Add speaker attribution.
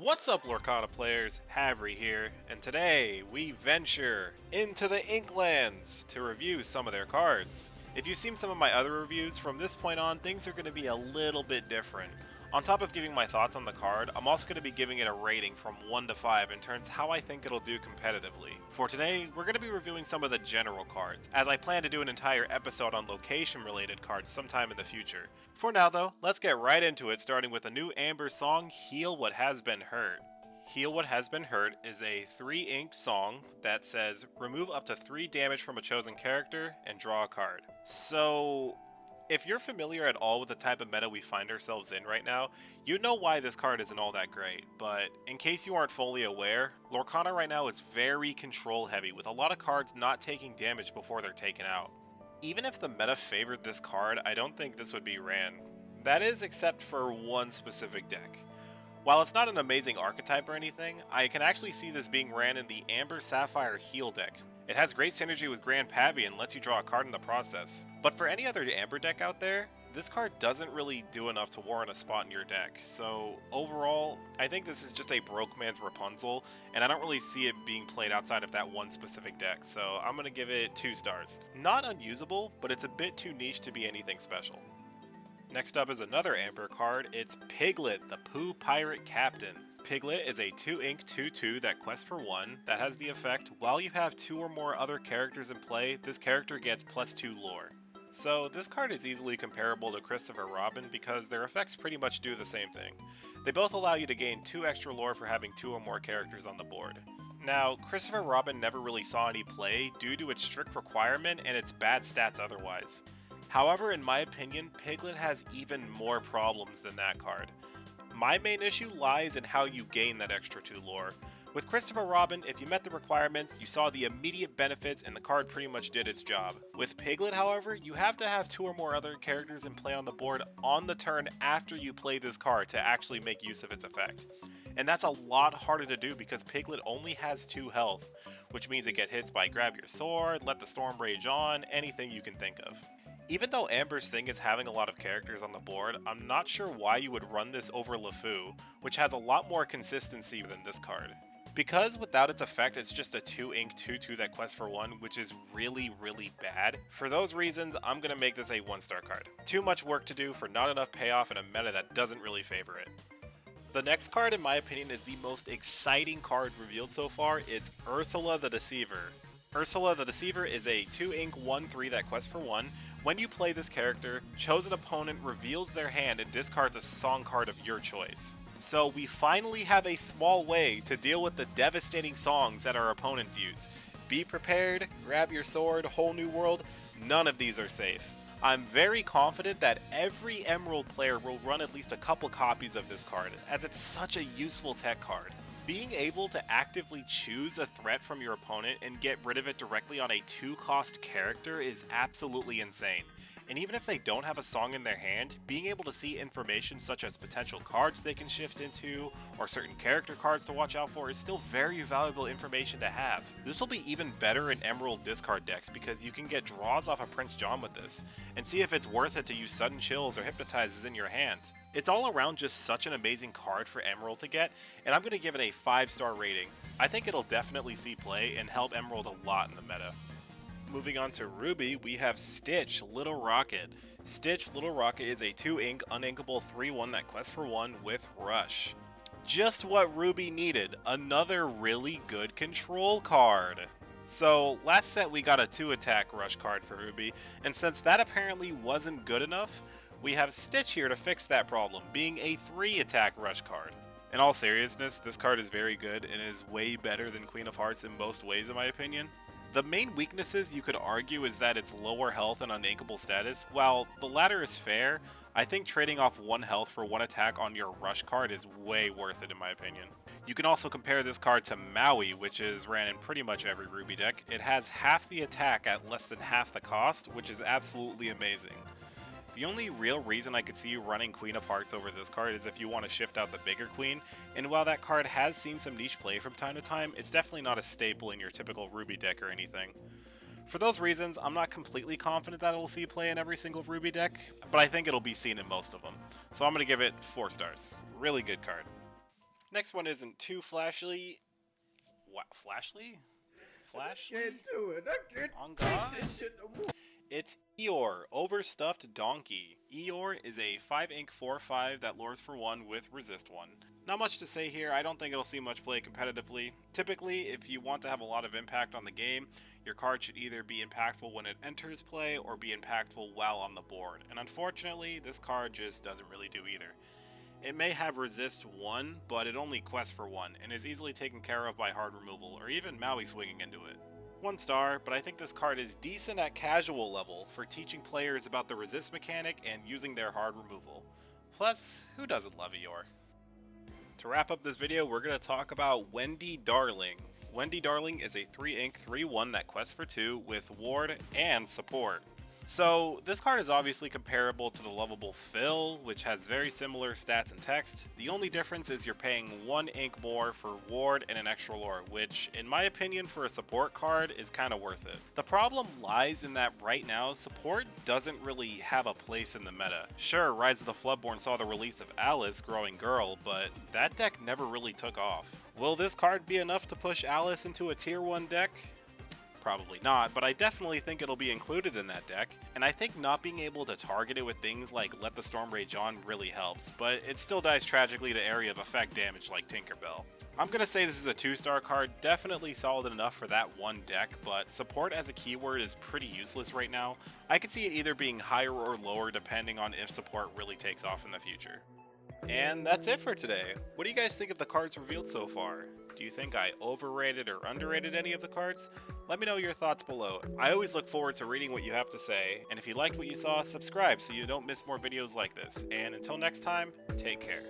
Speaker 1: What's up, Lorcana players? Havri here, and today we venture into the Inklands to review some of their cards. If you've seen some of my other reviews, from this point on, things are going to be a little bit different. On top of giving my thoughts on the card, I'm also going to be giving it a rating from 1 to 5 in terms of how I think it'll do competitively. For today, we're going to be reviewing some of the general cards, as I plan to do an entire episode on location-related cards sometime in the future. For now though, let's get right into it, starting with a new Amber song, Heal What Has Been Hurt. Heal What Has Been Hurt is a 3-ink song that says, remove up to 3 damage from a chosen character and draw a card. So, if you're familiar at all with the type of meta we find ourselves in right now, you know why this card isn't all that great, but in case you aren't fully aware, Lorcana right now is very control heavy, with a lot of cards not taking damage before they're taken out. Even if the meta favored this card, I don't think this would be ran. That is, except for one specific deck. While it's not an amazing archetype or anything, I can actually see this being ran in the Amber Sapphire Heal deck. It has great synergy with Grand Pabby and lets you draw a card in the process. But for any other Amber deck out there, this card doesn't really do enough to warrant a spot in your deck. So overall, I think this is just a broke man's Rapunzel, and I don't really see it being played outside of that one specific deck, so I'm going to give it 2 stars. Not unusable, but it's a bit too niche to be anything special. Next up is another Amber card. It's Piglet, the Pooh Pirate Captain. Piglet is a 2-ink 2/2 that quests for 1 that has the effect, while you have 2 or more other characters in play, this character gets +2 lore. So this card is easily comparable to Christopher Robin because their effects pretty much do the same thing. They both allow you to gain 2 extra lore for having 2 or more characters on the board. Now, Christopher Robin never really saw any play due to its strict requirement and its bad stats otherwise. However, in my opinion, Piglet has even more problems than that card. My main issue lies in how you gain that extra 2 lore. With Christopher Robin, if you met the requirements, you saw the immediate benefits and the card pretty much did its job. With Piglet, however, you have to have 2 or more other characters in play on the board on the turn after you play this card to actually make use of its effect. And that's a lot harder to do because Piglet only has 2 health, which means it gets hits by grab your sword, let the storm rage on, anything you can think of. Even though Amber's thing is having a lot of characters on the board, I'm not sure why you would run this over LeFou, which has a lot more consistency than this card. Because without its effect, it's just a 2-ink 2/2 that quests for 1, which is really bad. For those reasons, I'm going to make this a 1-star card. Too much work to do for not enough payoff in a meta that doesn't really favor it. The next card, in my opinion, is the most exciting card revealed so far. It's Ursula the Deceiver. Ursula the Deceiver is a 2-ink 1/3 that quests for 1. When you play this character, chosen opponent reveals their hand and discards a song card of your choice. So we finally have a small way to deal with the devastating songs that our opponents use. Be prepared, grab your sword, whole new world, none of these are safe. I'm very confident that every Emerald player will run at least a couple copies of this card, as it's such a useful tech card. Being able to actively choose a threat from your opponent and get rid of it directly on a 2-cost character is absolutely insane. And even if they don't have a song in their hand, being able to see information such as potential cards they can shift into, or certain character cards to watch out for is still very valuable information to have. This will be even better in Emerald discard decks because you can get draws off of Prince John with this, and see if it's worth it to use Sudden Chills or Hypnotizes in your hand. It's all around just such an amazing card for Emerald to get, and I'm going to give it a 5-star rating. I think it'll definitely see play and help Emerald a lot in the meta. Moving on to Ruby, we have Stitch, Little Rocket. Stitch, Little Rocket is a 2-ink, uninkable 3/1 that quests for 1 with Rush. Just what Ruby needed, another really good control card. So, last set we got a 2-attack Rush card for Ruby, and since that apparently wasn't good enough, we have Stitch here to fix that problem, being a 3-attack Rush card. In all seriousness, this card is very good and is way better than Queen of Hearts in most ways in my opinion. The main weaknesses you could argue is that its lower health and uninkable status. While the latter is fair, I think trading off 1 health for 1 attack on your Rush card is way worth it in my opinion. You can also compare this card to Maui, which is ran in pretty much every Ruby deck. It has half the attack at less than half the cost, which is absolutely amazing. The only real reason I could see you running Queen of Hearts over this card is if you want to shift out the bigger queen, and while that card has seen some niche play from time to time, it's definitely not a staple in your typical Ruby deck or anything. For those reasons, I'm not completely confident that it'll see play in every single Ruby deck, but I think it'll be seen in most of them. So I'm going to give it 4 stars. Really good card. Next one isn't too flashy. What? Flashly? Flashly?
Speaker 2: Can't do it. I can't
Speaker 1: On
Speaker 2: take
Speaker 1: God?
Speaker 2: this shit no more.
Speaker 1: It's Eeyore, Overstuffed Donkey. Eeyore is a 5 ink 4/5 that lures for 1 with resist 1. Not much to say here, I don't think it'll see much play competitively. Typically, if you want to have a lot of impact on the game, your card should either be impactful when it enters play or be impactful while on the board, and unfortunately, this card just doesn't really do either. It may have resist 1, but it only quests for 1, and is easily taken care of by hard removal, or even Maui swinging into it. 1 star, but I think this card is decent at casual level for teaching players about the resist mechanic and using their hard removal. Plus, who doesn't love Eeyore? To wrap up this video, we're going to talk about Wendy Darling. Wendy Darling is a 3 ink 3/1 that quests for 2 with ward and support. So, this card is obviously comparable to the lovable Phil, which has very similar stats and text. The only difference is you're paying 1 ink more for ward and an extra lore, which, in my opinion, for a support card is kind of worth it. The problem lies in that right now, support doesn't really have a place in the meta. Sure, Rise of the Floodborn saw the release of Alice, Growing Girl, but that deck never really took off. Will this card be enough to push Alice into a tier 1 deck? Probably not, but I definitely think it'll be included in that deck, and I think not being able to target it with things like Let the Storm Rage On really helps, but it still dies tragically to area of effect damage like Tinkerbell. I'm gonna say this is a 2-star card, definitely solid enough for that one deck, but support as a keyword is pretty useless right now. I could see it either being higher or lower depending on if support really takes off in the future. And that's it for today. What do you guys think of the cards revealed so far? Do you think I overrated or underrated any of the cards? Let me know your thoughts below. I always look forward to reading what you have to say, and if you liked what you saw, subscribe so you don't miss more videos like this. And until next time, take care.